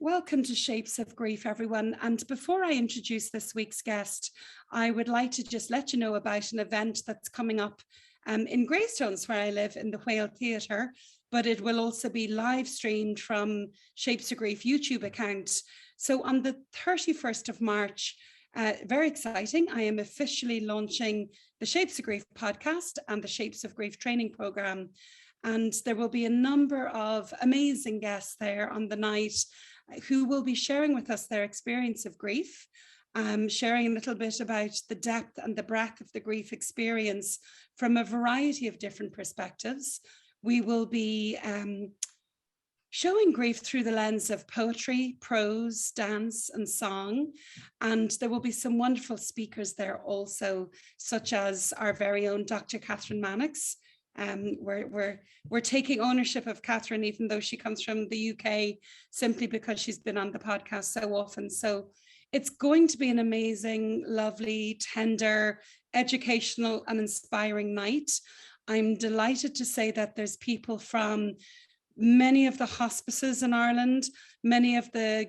Welcome to Shapes of Grief, everyone. And before I introduce this week's guest, I would like to just let you know about an event that's coming up in Greystones, where I live, in the Whale Theatre, but it will also be live streamed from Shapes of Grief YouTube account. So on the 31st of March, very exciting, I am officially launching the Shapes of Grief podcast and the Shapes of Grief training program. And there will be a number of amazing guests there on the night who will be sharing with us their experience of grief, sharing a little bit about the depth and the breadth of the grief experience from a variety of different perspectives. We will be showing grief through the lens of poetry, prose, dance, and song. And there will be some wonderful speakers there also, such as our very own Dr. Catherine Mannix. We're taking ownership of Catherine, even though she comes from the UK, simply because she's been on the podcast so often. So it's going to be an amazing, lovely, tender, educational and inspiring night. I'm delighted to say that there's people from many of the hospices in Ireland, many of the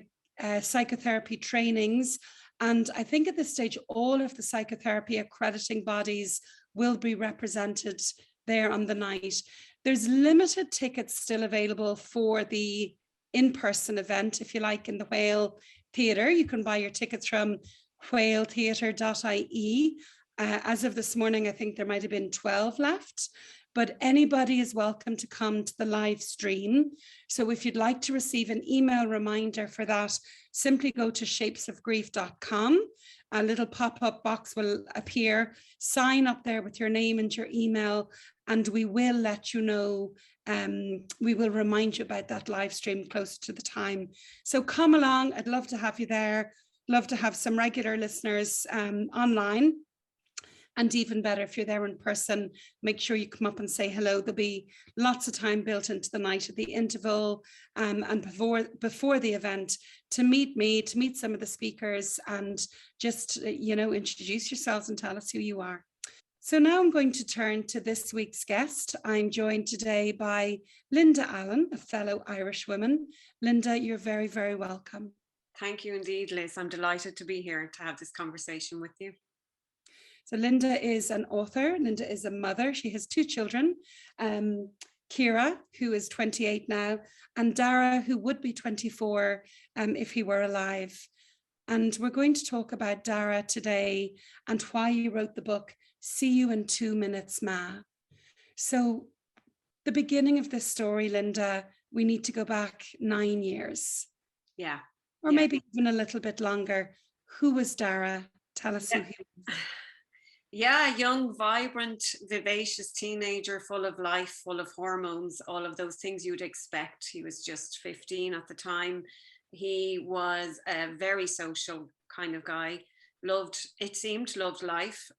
psychotherapy trainings, and I think at this stage, all of the psychotherapy accrediting bodies will be represented there on the night. There's limited tickets still available for the in-person event, if you like, in the Whale Theatre. You can buy your tickets from whaletheatre.ie. As of this morning, I think there might have been 12 left, but anybody is welcome to come to the live stream. So if you'd like to receive an email reminder for that, simply go to shapesofgrief.com. A little pop-up box will appear. Sign up there with your name and your email, and we will let you know. We will remind you about that live stream closer to the time. So come along. I'd love to have you there. Love to have some regular listeners online. And even better, if you're there in person, make sure you come up and say hello. There'll be lots of time built into the night at the interval and before the event to meet me, to meet some of the speakers, and just, introduce yourselves and tell us who you are. So now I'm going to turn to this week's guest. I'm joined today by Linda Allen, a fellow Irish woman. Linda, you're very, very welcome. Thank you indeed, Liz. I'm delighted to be here to have this conversation with you. So Linda is an author. Linda is a mother. She has two children, Ciara, who is 28 now, and Dara, who would be 24 if he were alive. And we're going to talk about Dara today and why you wrote the book, See You in 2 Minutes, Ma. So the beginning of this story, Linda, we need to go back 9 years. Yeah. Or maybe even a little bit longer. Who was Dara? Tell us who he was. Yeah, young, vibrant, vivacious teenager, full of life, full of hormones, all of those things you'd expect. He was just 15 at the time. He was a very social kind of guy. Loved life.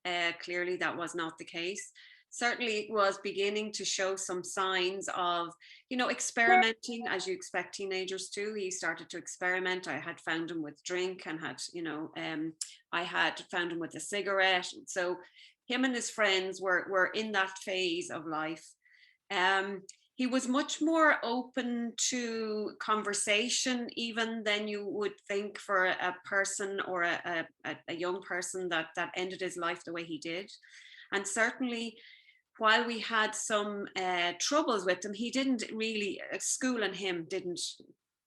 Clearly that was not the case. Certainly was beginning to show some signs of, experimenting, as you expect teenagers to. He started to experiment. I had found him with drink and I had found him with a cigarette. So him and his friends were in that phase of life. He was much more open to conversation even than you would think for a person or a young person that ended his life the way he did. And certainly, while we had some troubles with him, he didn't really, school and him didn't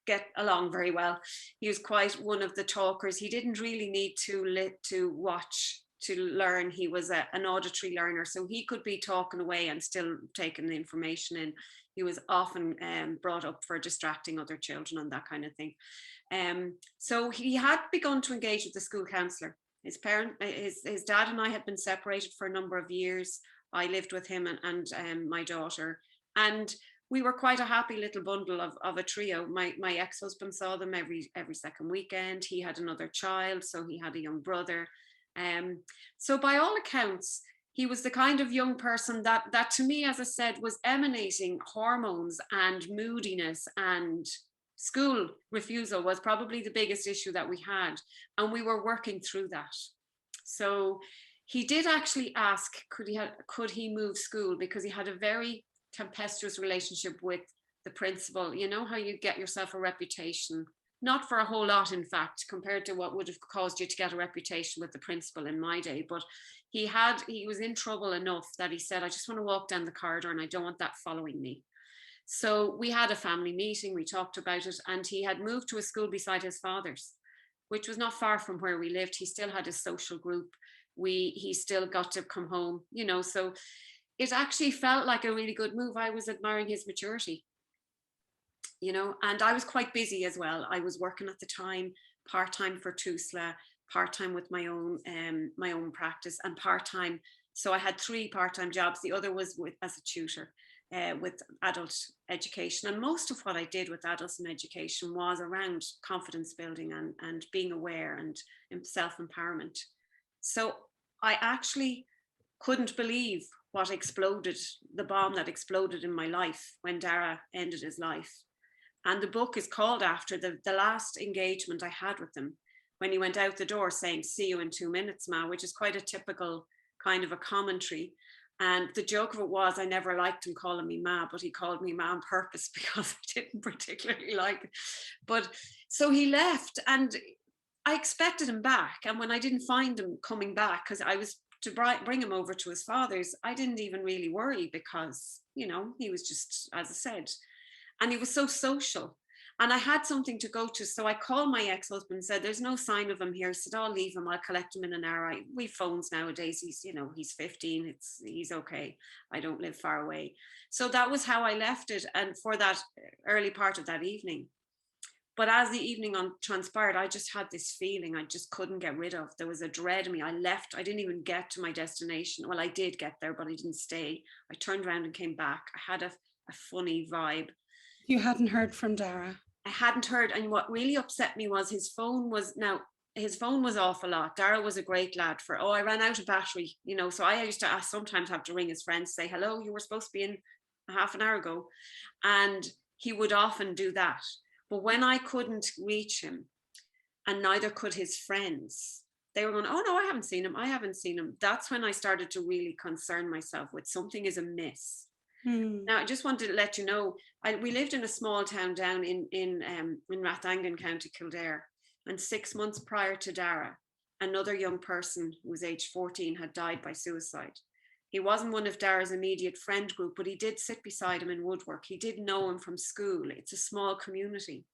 get along very well. He was quite one of the talkers. He didn't really need to watch to learn. He was an auditory learner, so he could be talking away and still taking the information in. He was often brought up for distracting other children and that kind of thing. So he had begun to engage with the school counsellor. His dad and I had been separated for a number of years. I lived with him and my daughter, and we were quite a happy little bundle of a trio. My ex-husband saw them every second weekend. He had another child, so he had a young brother. So by all accounts, he was the kind of young person that to me, as I said, was emanating hormones and moodiness, and school refusal was probably the biggest issue that we had, and we were working through that. So he did actually ask, could he move school, because he had a very tempestuous relationship with the principal. You know how you get yourself a reputation not for a whole lot, in fact, compared to what would have caused you to get a reputation with the principal in my day. But he was in trouble enough that he said, I just want to walk down the corridor and I don't want that following me. So we had a family meeting, we talked about it, and he had moved to a school beside his father's, which was not far from where we lived. He still had his social group. He still got to come home, you know, so it actually felt like a really good move. I was admiring his maturity, you know, and I was quite busy as well. I was working at the time, part-time for TUSLA, part-time with my own practice, and part-time. So I had 3 part-time jobs. The other was as a tutor with adult education. And most of what I did with adults in education was around confidence building and being aware and self-empowerment. So I actually couldn't believe what exploded, the bomb that exploded in my life when Dara ended his life. And the book is called after the last engagement I had with him, when he went out the door saying, see you in 2 minutes, Ma, which is quite a typical kind of a commentary. And the joke of it was, I never liked him calling me Ma, but he called me Ma on purpose because I didn't particularly like it. But so he left, and I expected him back. And when I didn't find him coming back, because I was to bring him over to his father's, I didn't even really worry because, you know, he was just, as I said, and he was so social. And I had something to go to. So I called my ex-husband and said, there's no sign of him here. He said, I'll leave him. I'll collect him in an hour. We phones nowadays. He's, you know, he's 15. He's okay. I don't live far away. So that was how I left it. And for that early part of that evening. But as the evening transpired, I just had this feeling I just couldn't get rid of. There was a dread in me. I left. I didn't even get to my destination. Well, I did get there, but I didn't stay. I turned around and came back. I had a funny vibe. You hadn't heard from Dara? I hadn't heard. And what really upset me was his phone was off a lot. Dara was a great lad I ran out of battery, you know, so I used to sometimes have to ring his friends, say, hello, you were supposed to be in a half an hour ago. And he would often do that. But when I couldn't reach him, and neither could his friends, they were going, oh no, I haven't seen him. That's when I started to really concern myself with something is amiss. Now, I just wanted to let you know, we lived in a small town down in Rathangan, County Kildare, and 6 months prior to Dara, another young person who was age 14 had died by suicide. He wasn't one of Dara's immediate friend group, but he did sit beside him in woodwork. He did know him from school. It's a small community.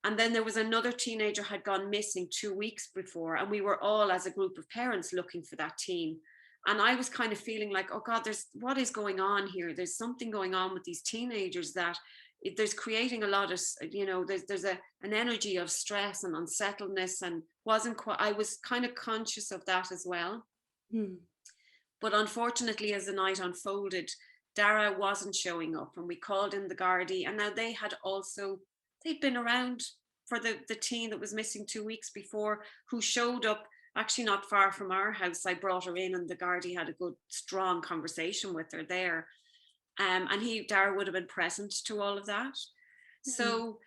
And then there was another teenager had gone missing 2 weeks before, and we were all, as a group of parents, looking for that teen. And I was kind of feeling like, oh God, what is going on here? There's something going on with these teenagers that there's creating a lot of, you know, there's an energy of stress and unsettledness, and I was kind of conscious of that as well. But unfortunately, as the night unfolded, Dara wasn't showing up, and we called in the Gardaí, and now they'd been around for the teen that was missing 2 weeks before, who showed up actually not far from our house. I brought her in, and the Gardaí had a good, strong conversation with her there. And Dara would have been present to all of that. So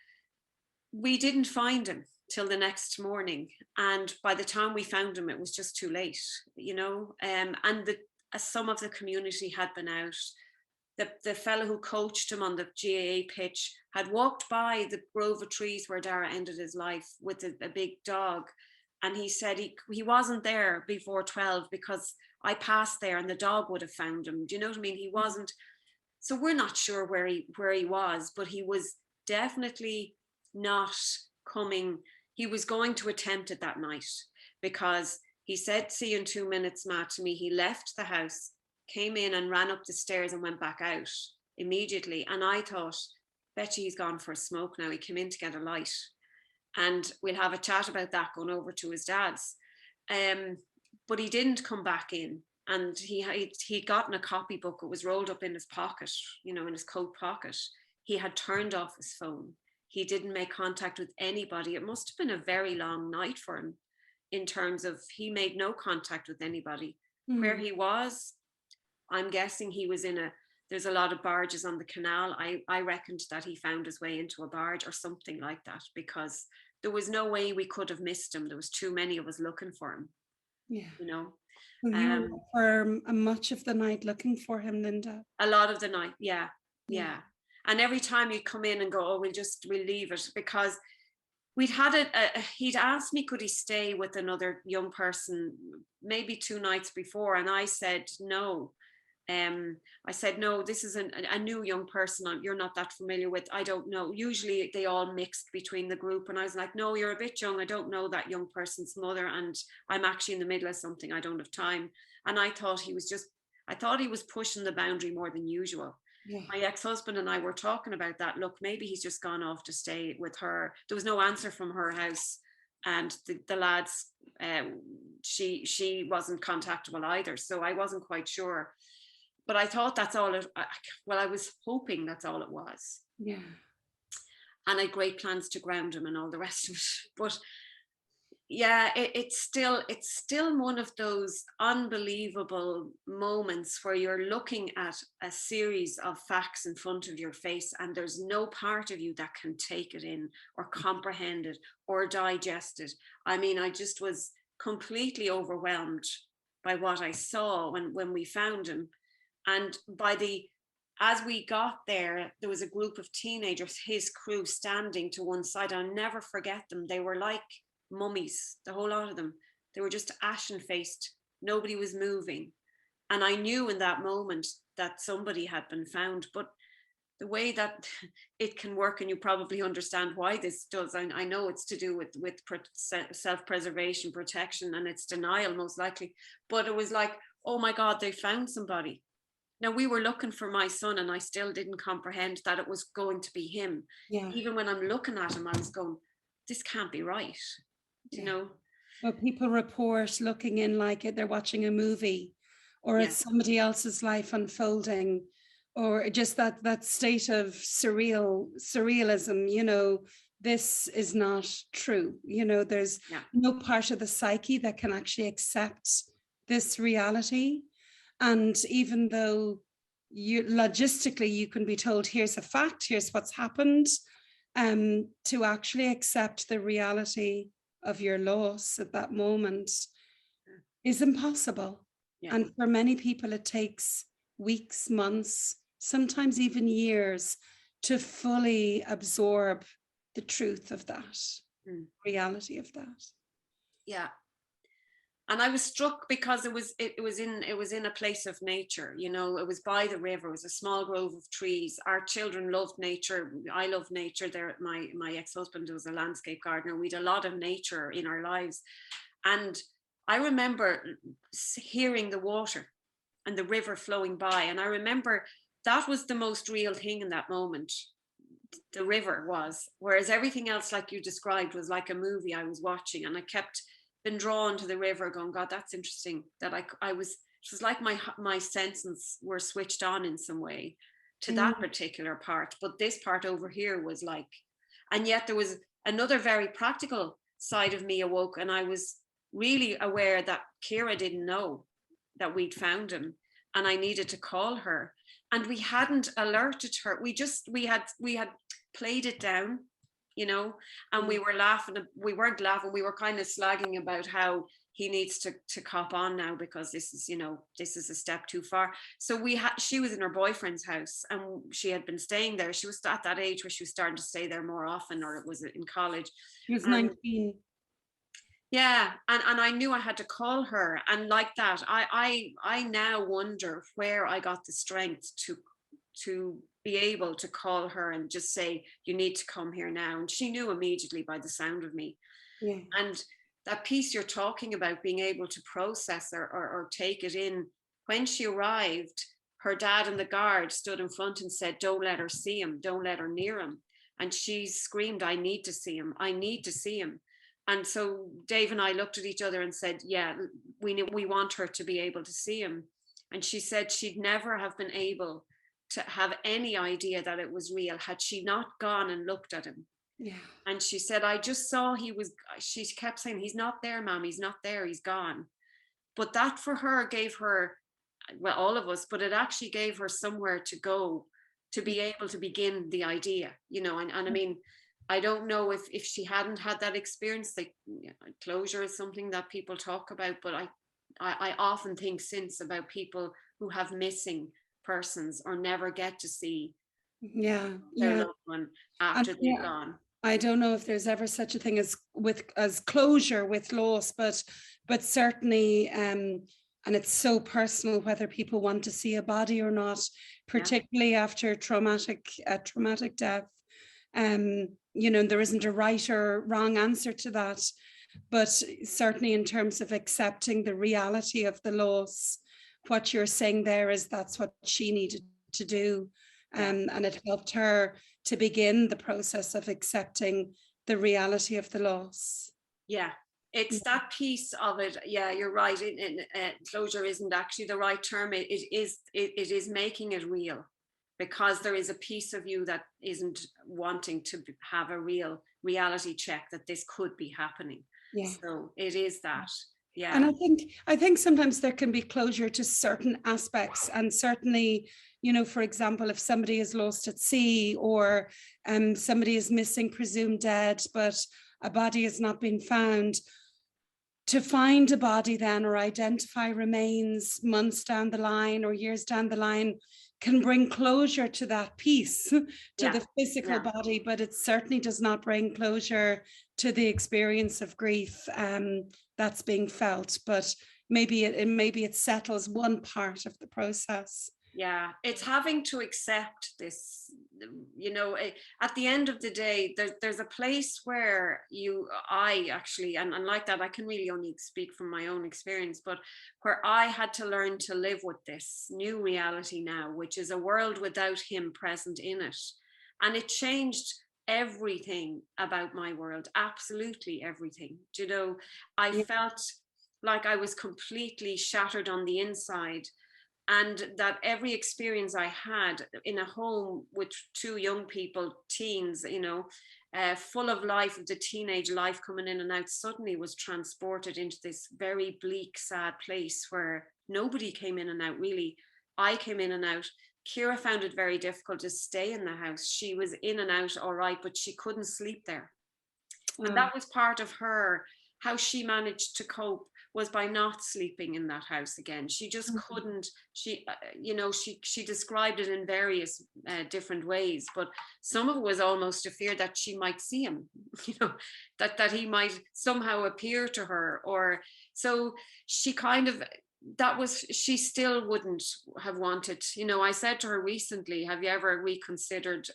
we didn't find him till the next morning. And by the time we found him, it was just too late, you know. And some of the community had been out. The fellow who coached him on the GAA pitch had walked by the grove of trees where Dara ended his life with a big dog. And he said he wasn't there before 12 because I passed there and the dog would have found him. Do you know what I mean? He wasn't. So we're not sure where he was, but he was definitely not coming. He was going to attempt it that night, because he said, see you in 2 minutes, Matt, to me. He left the house, came in and ran up the stairs and went back out immediately. And I thought, bet you he's gone for a smoke now. He came in to get a light. And we'll have a chat about that going over to his dad's. But he didn't come back in. And he'd gotten a copybook. It was rolled up in his pocket, you know, in his coat pocket. He had turned off his phone. He didn't make contact with anybody. It must have been a very long night for him, in terms of he made no contact with anybody. Where he was, I'm guessing he was there's a lot of barges on the canal. I reckoned that he found his way into a barge or something like that, because there was no way we could have missed him. There was too many of us looking for him. Yeah. You know. Well, you were for much of the night looking for him, Linda. A lot of the night, yeah. And every time you'd come in and go, oh, we'll leave it, because he'd asked me, could he stay with another young person maybe 2 nights before, and I said no. I said, no, this is a new young person you're not that familiar with. I don't know. Usually they all mixed between the group. And I was like, no, you're a bit young. I don't know that young person's mother. And I'm actually in the middle of something. I don't have time. And I thought he was pushing the boundary more than usual. Yeah. My ex-husband and I were talking about that. Look, maybe he's just gone off to stay with her. There was no answer from her house. And the lads, she wasn't contactable either. So I wasn't quite sure. But I thought that's all I was hoping that's all it was. Yeah. And I had great plans to ground him and all the rest of it. But yeah, it's still one of those unbelievable moments where you're looking at a series of facts in front of your face, and there's no part of you that can take it in or comprehend it or digest it. I mean, I just was completely overwhelmed by what I saw when we found him. And as we got there, there was a group of teenagers, his crew, standing to one side. I'll never forget them. They were like mummies, the whole lot of them. They were just ashen-faced. Nobody was moving. And I knew in that moment that somebody had been found. But the way that it can work, and you probably understand why this does, I know it's to do with self-preservation, protection, and it's denial most likely. But it was like, oh my God, they found somebody. Now, we were looking for my son, and I still didn't comprehend that it was going to be him. Yeah. Even when I'm looking at him, I was going, this can't be right. You know? Well, people report looking in like they're watching a movie, or it's somebody else's life unfolding, or just that state of surrealism, you know, this is not true. You know, there's no part of the psyche that can actually accept this reality. And even though logistically you can be told, here's a fact, here's what's happened, to actually accept the reality of your loss at that moment is impossible. Yeah. And for many people, it takes weeks, months, sometimes even years to fully absorb the truth of that, reality of that. Yeah. And I was struck because it was in a place of nature, you know. It was by the river. It was a small grove of trees. Our children loved nature. I love nature. My ex-husband was a landscape gardener. We had a lot of nature in our lives. And I remember hearing the water and the river flowing by. And I remember that was the most real thing in that moment. The river was, whereas everything else, like you described, was like a movie I was watching. And I kept been drawn to the river, going, God, that's interesting. That it was like my senses were switched on in some way to that particular part. But this part over here was like, and yet there was another very practical side of me awoke, and I was really aware that Kira didn't know that we'd found him, and I needed to call her, and we hadn't alerted her. We had played it down, you know, and we were laughing. We weren't laughing. We were kind of slagging about how he needs to cop on now because this is a step too far. So she was in her boyfriend's house, and she had been staying there. She was at that age where she was starting to stay there more often, or it was in college. She was 19. Yeah, and I knew I had to call her, and like that, I now wonder where I got the strength to be able to call her and just say, you need to come here now. And she knew immediately by the sound of me. Yeah. And that piece you're talking about, being able to process or take it in, when she arrived, her dad and the guard stood in front and said, don't let her see him, don't let her near him. And she screamed, I need to see him, I need to see him. And so Dave and I looked at each other and said, yeah, we want her to be able to see him. And she said she'd never have been able to have any idea that it was real had she not gone and looked at him. Yeah. And she said, I just saw she kept saying, he's not there, Mom, he's not there, he's gone. But that for her gave her, well, all of us, but it actually gave her somewhere to go to be able to begin the idea, you know. And I mean, I don't know if she hadn't had that experience, like closure is something that people talk about, but I often think since about people who have missing persons or never get to see their loved one after they've gone. I don't know if there's ever such a thing as closure with loss, but certainly, and it's so personal whether people want to see a body or not, particularly after traumatic death. There isn't a right or wrong answer to that, but certainly in terms of accepting the reality of the loss, what you're saying there is that's what she needed to do, and it helped her to begin the process of accepting the reality of the loss. Yeah, it's that piece of it. Yeah, you're right. Closure isn't actually the right term. It is making it real, because there is a piece of you that isn't wanting to have a real reality check that this could be happening. Yeah. So it is that. Yeah. And I think sometimes there can be closure to certain aspects, and certainly, for example, if somebody is lost at sea, or somebody is missing, presumed dead, but a body has not been found, to find a body then, or identify remains months down the line or years down the line, can bring closure to that piece, to the physical body, but it certainly does not bring closure to the experience of grief that's being felt. But maybe it settles one part of the process. Yeah, it's having to accept this, at the end of the day, there's a place where I actually, and like that, I can really only speak from my own experience, but where I had to learn to live with this new reality now, which is a world without him present in it. And it changed everything about my world, absolutely everything. I felt like I was completely shattered on the inside. And that every experience I had in a home with two young people, teens, full of life, of the teenage life coming in and out, suddenly was transported into this very bleak, sad place where nobody came in and out, really. I came in and out. Kira found it very difficult to stay in the house. She was in and out all right, but she couldn't sleep there. And that was part of her, how she managed to cope was by not sleeping in that house again. She just couldn't. She described it in various different ways, but some of it was almost a fear that she might see him, that he might somehow appear to her, or so she kind of, she still wouldn't have wanted. I said to her recently, have you ever reconsidered?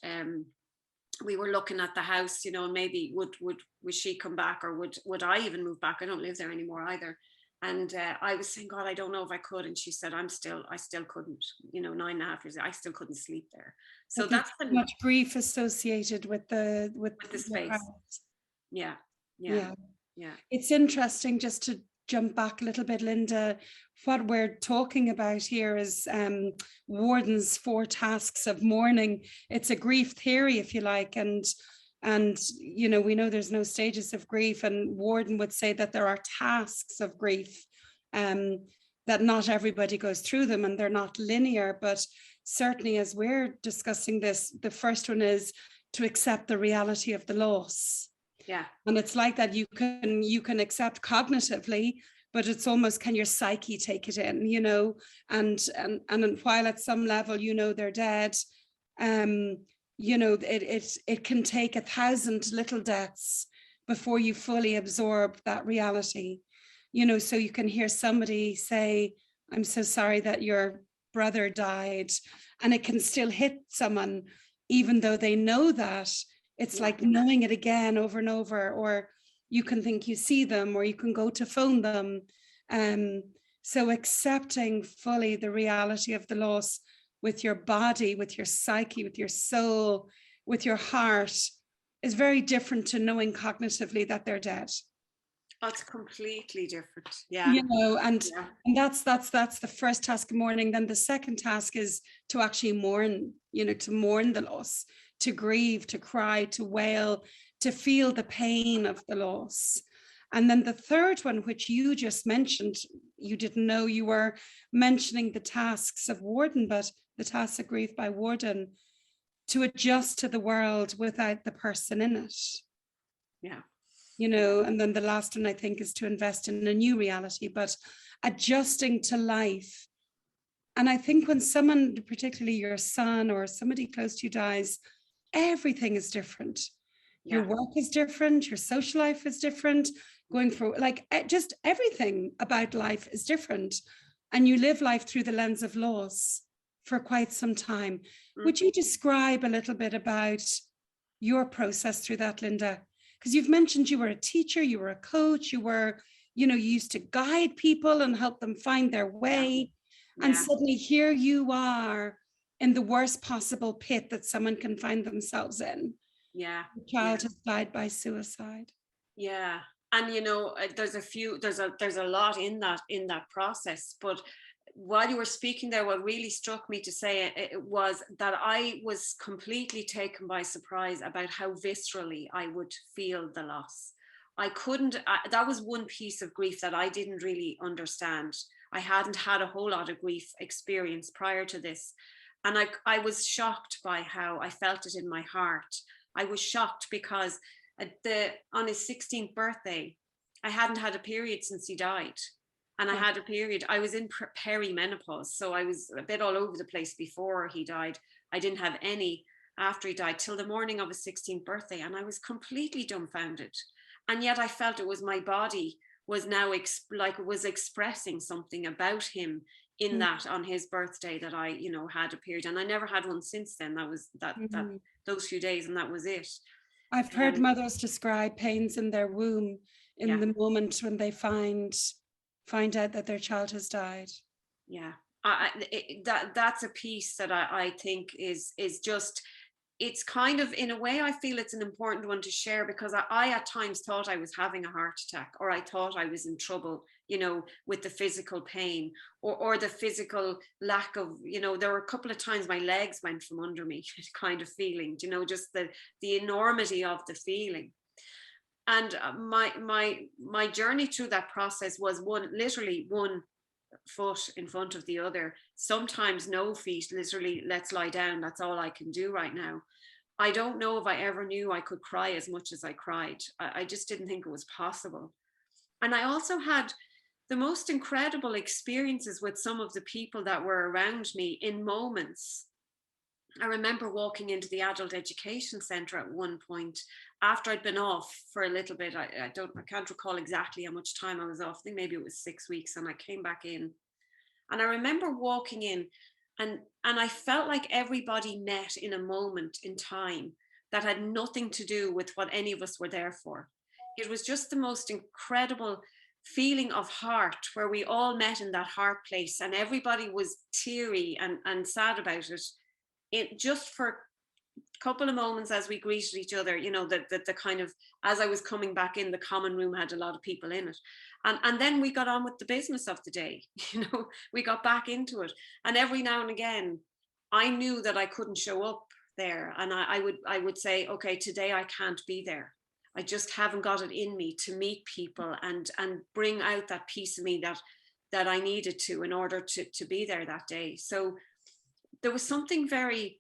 We were looking at the house, and maybe would she come back, or would I even move back? I don't live there anymore either. And I was saying, God, I don't know if I could. And she said, I still couldn't, 9.5 years, I still couldn't sleep there. So that's much grief associated with the space. Yeah. It's interesting, just to jump back a little bit, Linda. What we're talking about here is Warden's 4 tasks of mourning. It's a grief theory, if you like, and we know there's no stages of grief, and Warden would say that there are tasks of grief, that not everybody goes through them, and they're not linear. But certainly, as we're discussing this, the first one is to accept the reality of the loss. Yeah. And it's like that you can accept cognitively, but it's almost, can your psyche take it in, and while at some level, they're dead, it can take 1,000 little deaths before you fully absorb that reality. So you can hear somebody say, I'm so sorry that your brother died, and it can still hit someone, even though they know that. It's like knowing it again over and over, or you can think you see them, or you can go to phone them. So accepting fully the reality of the loss with your body, with your psyche, with your soul, with your heart, is very different to knowing cognitively that they're dead. That's completely different. Yeah. And that's the first task of mourning. Then the second task is to actually mourn, to mourn the loss, to grieve, to cry, to wail, to feel the pain of the loss. And then the third one, which you just mentioned, you didn't know you were mentioning the tasks of Warden, but the tasks of grief by Warden, to adjust to the world without the person in it. Yeah. And then the last one, I think, is to invest in a new reality, but adjusting to life. And I think when someone, particularly your son or somebody close to you, dies, everything is different. Your work is different, your social life is different, going through like just everything about life is different. And you live life through the lens of loss for quite some time. Would you describe a little bit about your process through that, Linda? Because you've mentioned you were a teacher, you were a coach, you were, you used to guide people and help them find their way. Yeah. And suddenly here you are in the worst possible pit that someone can find themselves in. Yeah. The child has died by suicide. Yeah. And there's a lot in that process. But while you were speaking there, what really struck me to say it was that I was completely taken by surprise about how viscerally I would feel the loss. That was one piece of grief that I didn't really understand. I hadn't had a whole lot of grief experience prior to this. And I was shocked by how I felt it in my heart. I was shocked because on his 16th birthday, I hadn't had a period since he died. And I had a period, I was in perimenopause. So I was a bit all over the place before he died. I didn't have any after he died till the morning of his 16th birthday. And I was completely dumbfounded. And yet I felt it was my body was now was expressing something about him in that on his birthday that I, had a period. And I never had one since then. That was those few days, and that was it. I've heard mothers describe pains in their womb in the moment when they find out that their child has died. Yeah, that's a piece that I think is just, it's kind of, in a way, I feel it's an important one to share, because I at times thought I was having a heart attack, or I thought I was in trouble, with the physical pain or the physical lack of, there were a couple of times my legs went from under me kind of feeling, just the enormity of the feeling. And my journey through that process was literally one foot in front of the other, sometimes no feet, literally, let's lie down, that's all I can do right now. I don't know if I ever knew I could cry as much as I cried. I just didn't think it was possible. And I also had the most incredible experiences with some of the people that were around me in moments. I remember walking into the adult education center at one point after I'd been off for a little bit. I can't recall exactly how much time I was off. I think maybe it was 6 weeks, and I came back in. And I remember walking in, and I felt like everybody met in a moment in time that had nothing to do with what any of us were there for. It was just the most incredible feeling of heart, where we all met in that heart place, and everybody was teary and sad about it. It just for a couple of moments as we greeted each other, the kind of, as I was coming back in, the common room had a lot of people in it. And then we got on with the business of the day, we got back into it. And every now and again, I knew that I couldn't show up there. And I would say, okay, today I can't be there. I just haven't got it in me to meet people and bring out that piece of me that I needed to in order to be there that day. So there was something very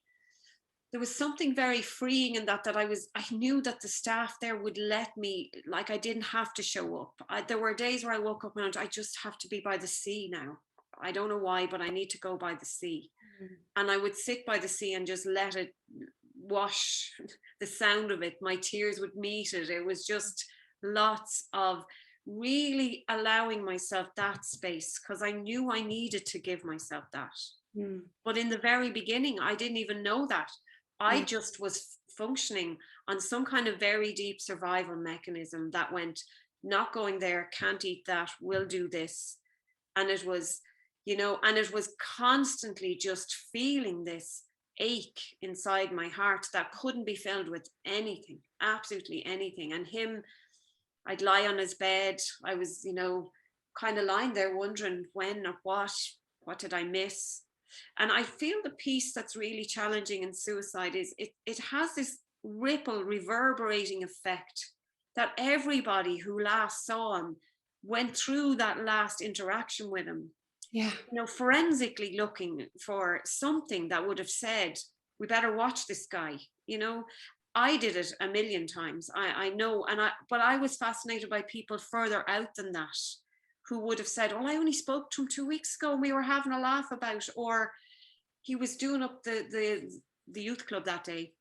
freeing in that I knew that the staff there would let me, like, I didn't have to show up. There were days where I woke up and I just have to be by the sea now. I don't know why, but I need to go by the sea. And I would sit by the sea and just let it wash, the sound of it. My tears would meet it. It was just lots of really allowing myself that space, because I knew I needed to give myself that. But in the very beginning, I didn't even know that. I just was functioning on some kind of very deep survival mechanism that went, not going there, can't eat that, will do this. And it was, and it was constantly just feeling this ache inside my heart that couldn't be filled with anything, absolutely anything. And him, I'd lie on his bed. I was, kind of lying there wondering when or what did I miss? And I feel the piece that's really challenging in suicide is it has this ripple reverberating effect that everybody who last saw him went through that last interaction with him. Yeah. Forensically looking for something that would have said, we better watch this guy. I did it a million times. I know. But I was fascinated by people further out than that, who would have said, well, I only spoke to him 2 weeks ago and we were having a laugh about, or he was doing up the youth club that day.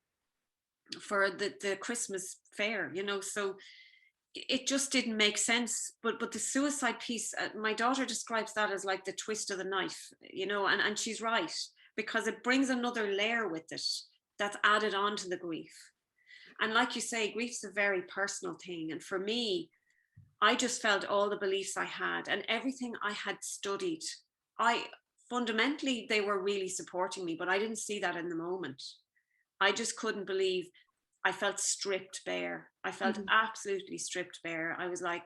for the Christmas fair, you know, so it just didn't make sense. But the suicide piece, my daughter describes that as like the twist of the knife, you know, and she's right, because it brings another layer with it that's added on to the grief. And like you say, grief's a very personal thing. And for me, I just felt all the beliefs I had and everything I had studied. I fundamentally, they were really supporting me, but I didn't see that in the moment. I just couldn't believe. I felt stripped bare. I felt absolutely stripped bare. I was like,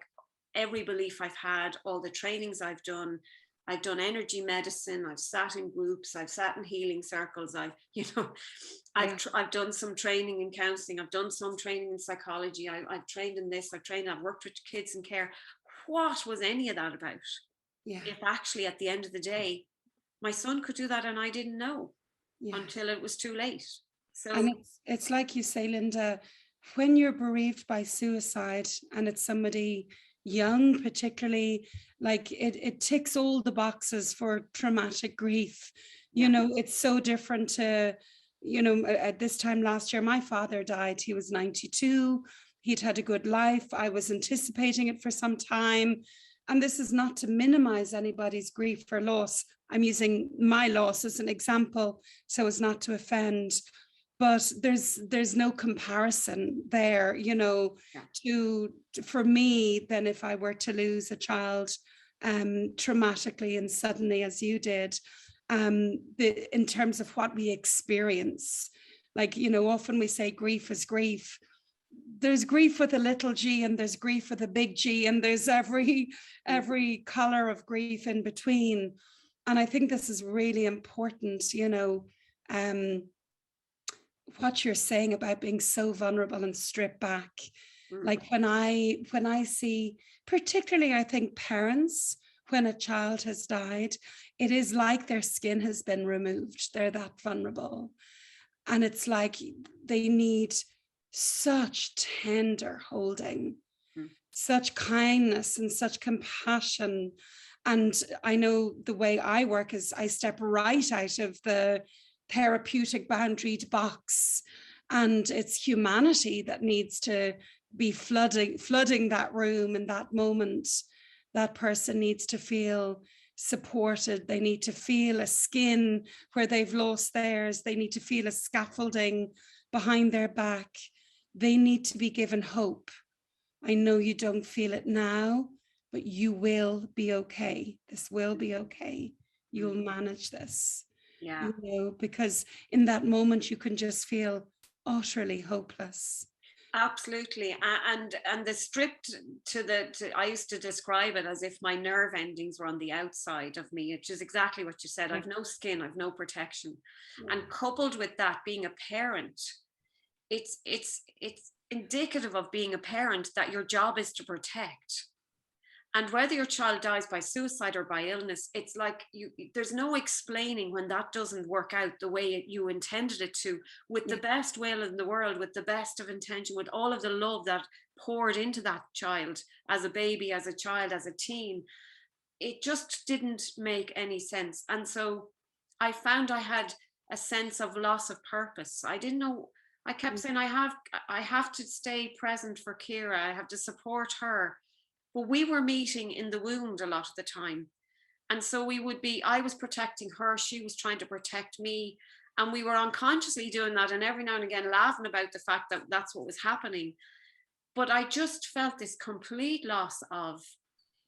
every belief I've had, all the trainings I've done energy medicine, I've sat in groups, I've sat in healing circles, I've done some training in counseling, I've done some training in psychology, I've trained in this, I've worked with kids in care. What was any of that about? Yeah. If actually at the end of the day, my son could do that and I didn't know until it was too late. So, and it's like you say, Linda, when you're bereaved by suicide and it's somebody young, particularly, like it ticks all the boxes for traumatic grief. You know, it's so different to, you know, at this time last year, my father died. He was 92. He'd had a good life. I was anticipating it for some time. And this is not to minimize anybody's grief or loss. I'm using my loss as an example so as not to offend. But there's no comparison there, you know, for me, than if I were to lose a child traumatically and suddenly, as you did, in terms of what we experience. Like, you know, often we say grief is grief. There's grief with a little g and there's grief with a big G, and there's every color of grief in between. And I think this is really important, you know, what you're saying about being so vulnerable and stripped back. Like when I see, particularly I think parents, when a child has died, it is like their skin has been removed. They're that vulnerable. And it's like they need such tender holding, such kindness and such compassion. And I know the way I work is I step right out of the therapeutic boundaried box, and it's humanity that needs to be flooding that room in that moment. That person needs to feel supported. They need to feel a skin where they've lost theirs. They need to feel a scaffolding behind their back. They need to be given hope. I know you don't feel it now, but you will be okay. This will be okay. You'll manage this. Yeah. You know, because in that moment you can just feel utterly hopeless. Absolutely. And the stripped I used to describe it as if my nerve endings were on the outside of me, which is exactly what you said. I've no skin, I've no protection. And coupled with that, being a parent, it's indicative of being a parent that your job is to protect. And whether your child dies by suicide or by illness, it's like there's no explaining when that doesn't work out the way you intended it to, with the best will in the world, with the best of intention, with all of the love that poured into that child as a baby, as a child, as a teen. It just didn't make any sense. And so I found I had a sense of loss of purpose. I didn't know. I kept saying, I have to stay present for Kira. I have to support her. But we were meeting in the wound a lot of the time. And so I was protecting her, she was trying to protect me. And we were unconsciously doing that. And every now and again, laughing about the fact that that's what was happening. But I just felt this complete loss of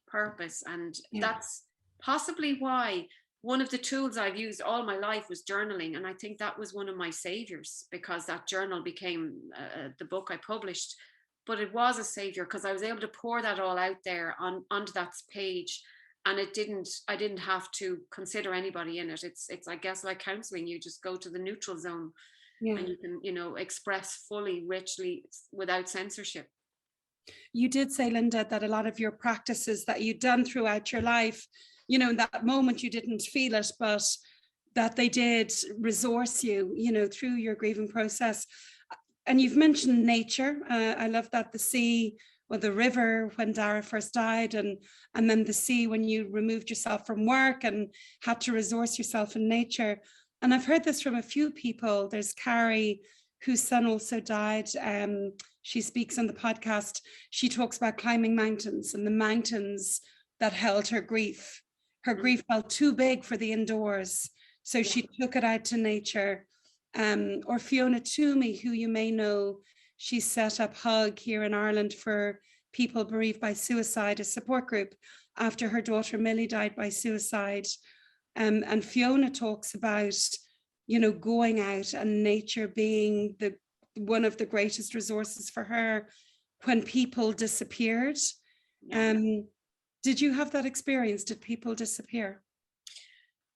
purpose. And that's possibly why one of the tools I've used all my life was journaling. And I think that was one of my saviors, because that journal became the book I published. But it was a savior because I was able to pour that all out there onto that page, and I didn't have to consider anybody in it. It's I guess like counseling, you just go to the neutral zone and you can, you know, express fully, richly, without censorship. You did say, Linda, that a lot of your practices that you'd done throughout your life, you know, in that moment you didn't feel it, but that they did resource you, you know, through your grieving process. And you've mentioned nature. I love that, the sea or the river when Dara first died, and then the sea when you removed yourself from work and had to resource yourself in nature. And I've heard this from a few people. There's Carrie, whose son also died. She speaks on the podcast. She talks about climbing mountains and the mountains that held her grief. Her grief felt too big for the indoors, so she took it out to nature. Or Fiona Toomey, who you may know, she set up Hug here in Ireland for people bereaved by suicide, a support group after her daughter Millie died by suicide. And Fiona talks about, you know, going out and nature being one of the greatest resources for her when people disappeared. Yeah. Did you have that experience? Did people disappear?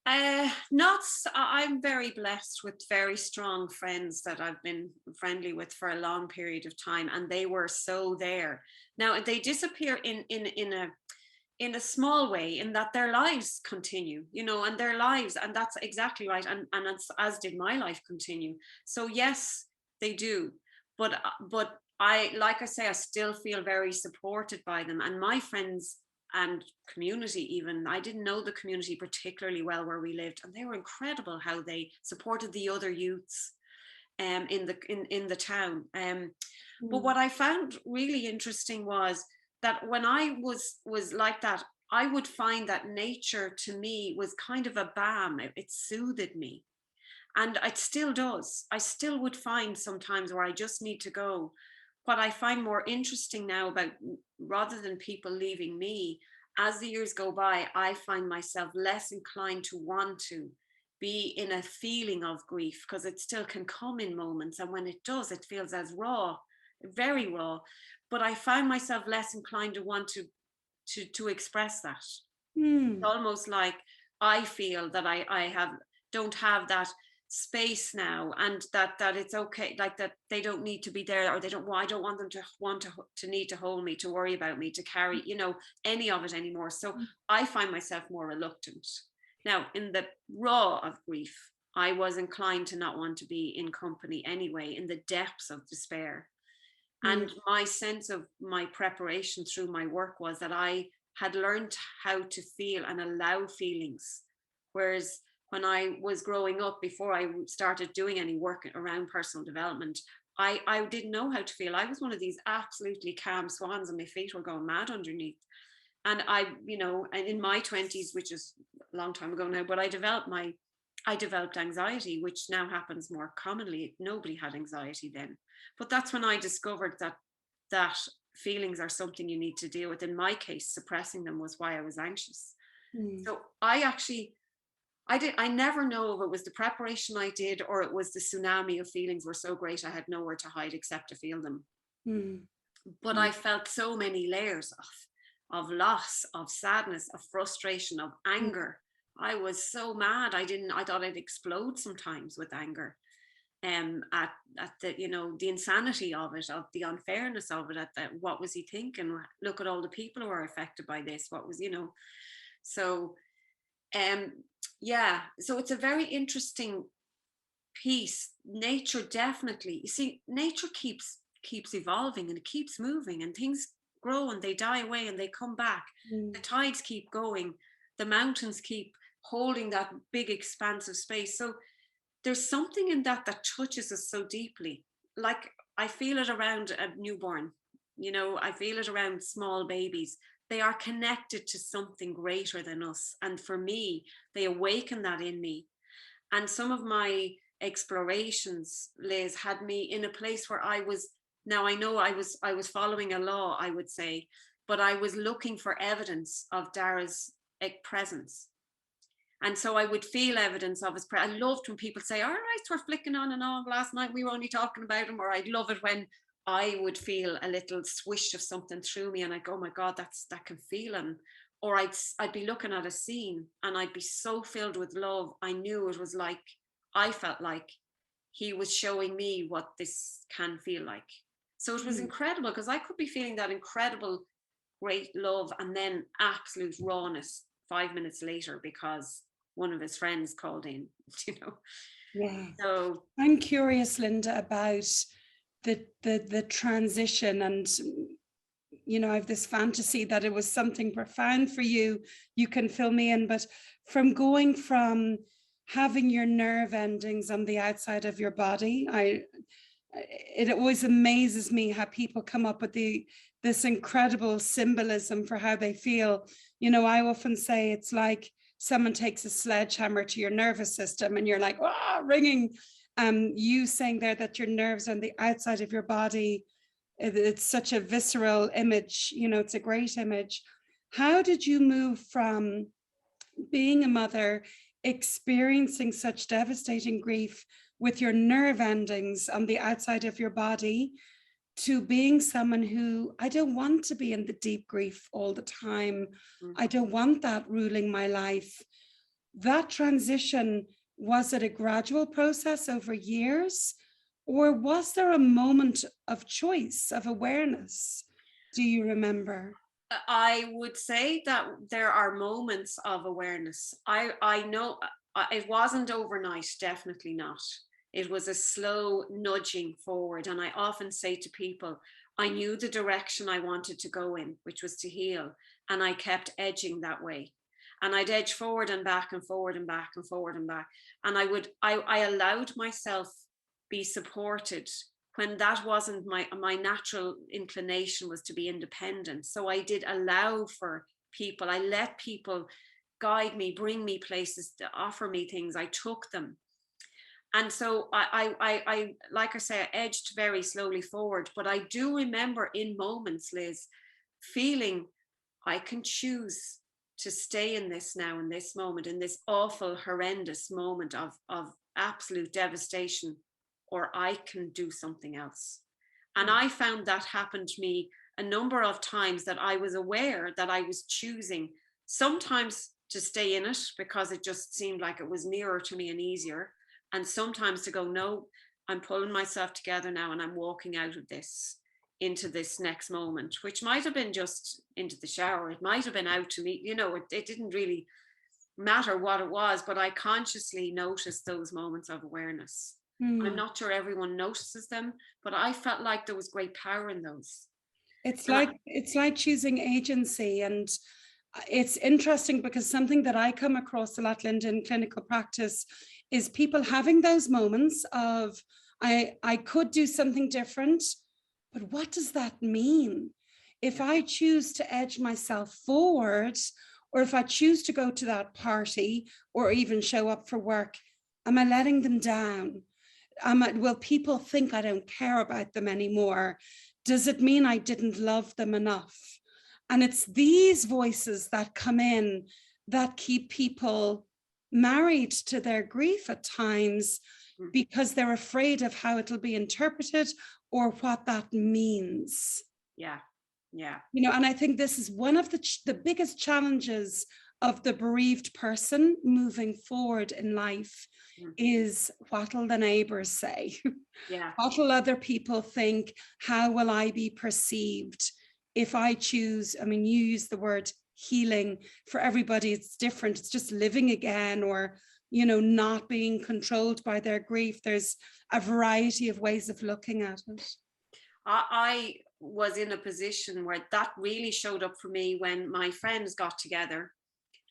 I'm very blessed with very strong friends that I've been friendly with for a long period of time, and they were so there. Now they disappear in a small way, in that their lives continue, you know, and that's exactly right, and as did my life continue. So yes, they do, but like I say, I still feel very supported by them, and my friends and community. Even I didn't know the community particularly well where we lived, and they were incredible how they supported the other youths in the town. But what I found really interesting was that when I was like that, I would find that nature to me was kind of a balm. It soothed me, and it still does. I still would find sometimes where I just need to go. What I find more interesting now about, rather than people leaving me, as the years go by, I find myself less inclined to want to be in a feeling of grief, because it still can come in moments. And when it does, it feels as raw, very raw. But I find myself less inclined to want to express that. It's almost like I feel that I don't have that space now, and that it's okay, like that they don't need to be there, or I don't want them to need to hold me, to worry about me, to carry, you know, any of it anymore. So I find myself more reluctant. Now, in the raw of grief, I was inclined to not want to be in company anyway, in the depths of despair. And my sense of my preparation through my work was that I had learned how to feel and allow feelings. Whereas when I was growing up, before I started doing any work around personal development, I didn't know how to feel. I was one of these absolutely calm swans, and my feet were going mad underneath. And and in my 20s, which is a long time ago now, but I developed anxiety, which now happens more commonly. Nobody had anxiety then. But that's when I discovered that feelings are something you need to deal with. In my case, suppressing them was why I was anxious. So I never know if it was the preparation I did, or it was the tsunami of feelings were so great I had nowhere to hide except to feel them. But I felt so many layers of loss, of sadness, of frustration, of anger. I was so mad. I thought I'd explode sometimes with anger. At the, you know, the insanity of it, of the unfairness of it, what was he thinking? Look at all the people who are affected by this. What was, you know, so so it's a very interesting piece. Nature definitely, you see, nature keeps evolving, and it keeps moving, and things grow and they die away and they come back. The tides keep going, the mountains keep holding that big expanse of space. So there's something in that touches us so deeply. Like I feel it around a newborn, you know, I feel it around small babies. They are connected to something greater than us. And for me, they awaken that in me. And some of my explorations, Liz, had me in a place where I was, now I know I was following a law, I would say, but I was looking for evidence of Dara's presence. And so I would feel evidence of his presence. I loved when people say, all right, we're flicking on and off. Last night we were only talking about him. Or I'd love it when I would feel a little swish of something through me, and I go, oh my God, that can feel him. Or I'd be looking at a scene and I'd be so filled with love. I knew it was like, I felt like he was showing me what this can feel like. So it was incredible, because I could be feeling that incredible, great love, and then absolute rawness 5 minutes later because one of his friends called in, you know. Yeah. So I'm curious, Linda, about the transition, and you know, I have this fantasy that it was something profound for you. You can fill me in, but from going from having your nerve endings on the outside of your body, it always amazes me how people come up with this incredible symbolism for how they feel. You know, I often say it's like someone takes a sledgehammer to your nervous system and you're like, ah, ringing. You saying there that your nerves are on the outside of your body, it's such a visceral image, you know, it's a great image. How did you move from being a mother, experiencing such devastating grief with your nerve endings on the outside of your body, to being someone who, I don't want to be in the deep grief all the time. I don't want that ruling my life. That transition, was it a gradual process over years? Or was there a moment of choice, of awareness? Do you remember? I would say that there are moments of awareness. I know it wasn't overnight, definitely not. It was a slow nudging forward. And I often say to people, I knew the direction I wanted to go in, which was to heal. And I kept edging that way. And I'd edge forward and back and forward and back and forward and back. And I allowed myself be supported when that wasn't my natural inclination, was to be independent. So I did allow for people. I let people guide me, bring me places, to offer me things. I took them. And so I like I say, I edged very slowly forward. But I do remember in moments, Liz, feeling I can choose to stay in this now, in this moment, in this awful, horrendous moment of absolute devastation, or I can do something else. And I found that happened to me a number of times, that I was aware that I was choosing sometimes to stay in it because it just seemed like it was nearer to me and easier. And sometimes to go, no, I'm pulling myself together now and I'm walking out of this into this next moment, which might have been just into the shower. It might have been out to meet, you know, it didn't really matter what it was, but I consciously noticed those moments of awareness. I'm not sure everyone notices them, but I felt like there was great power in those. It's like choosing agency. And it's interesting because something that I come across a lot, Linda, in clinical practice is people having those moments of, I could do something different, but what does that mean? If I choose to edge myself forward, or if I choose to go to that party or even show up for work, am I letting them down? Will people think I don't care about them anymore? Does it mean I didn't love them enough? And it's these voices that come in that keep people married to their grief at times, because they're afraid of how it'll be interpreted or what that means. Yeah. You know, and I think this is one of the biggest challenges of the bereaved person moving forward in life, is what will the neighbors say? Yeah. What will other people think? How will I be perceived if I choose? I mean, you use the word healing. For everybody, it's different. It's just living again, or, you know, not being controlled by their grief. There's a variety of ways of looking at it. I was in a position where that really showed up for me when my friends got together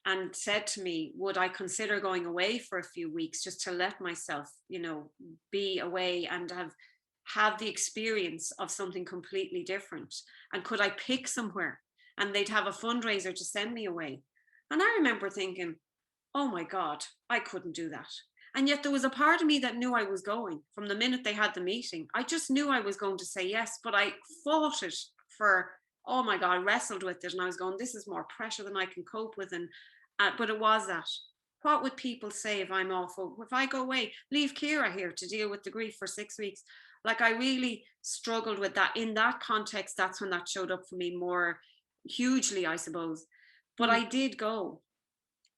and said to me, would I consider going away for a few weeks just to let myself, you know, be away and have the experience of something completely different? And could I pick somewhere? And they'd have a fundraiser to send me away. And I remember thinking, oh my God, I couldn't do that. And yet there was a part of me that knew I was going from the minute they had the meeting. I just knew I was going to say yes, but I fought it for, oh my God, wrestled with it. And I was going, this is more pressure than I can cope with. And but it was that. What would people say if I'm awful? If I go away, leave Kira here to deal with the grief for 6 weeks? Like, I really struggled with that. In that context, that's when that showed up for me more hugely, I suppose. But I did go.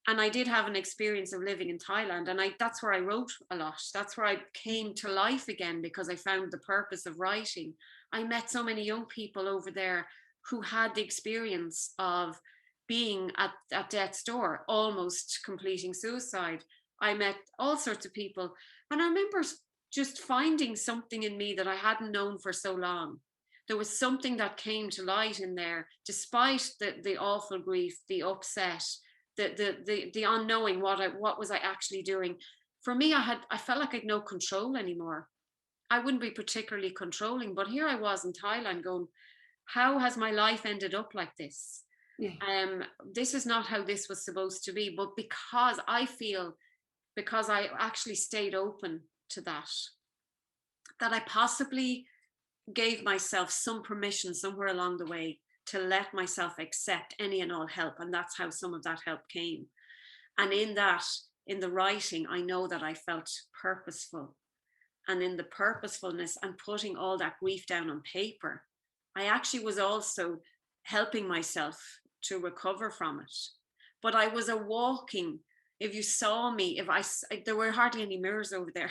And I did have an experience of living in Thailand. And that's where I wrote a lot. That's where I came to life again, because I found the purpose of writing. I met so many young people over there who had the experience of being at death's door, almost completing suicide. I met all sorts of people. And I remember just finding something in me that I hadn't known for so long. There was something that came to light in there, despite the awful grief, the upset, the unknowing what was I actually doing. For me, I felt like I had no control anymore. I wouldn't be particularly controlling, but here I was in Thailand going, how has my life ended up like this? Yeah. This is not how this was supposed to be. But because I feel, because I actually stayed open to that, that I possibly gave myself some permission somewhere along the way to let myself accept any and all help. And that's how some of that help came. And in that, in the writing, I know that I felt purposeful. And in the purposefulness and putting all that grief down on paper, I actually was also helping myself to recover from it. But I was a walking, if you saw me, there were hardly any mirrors over there.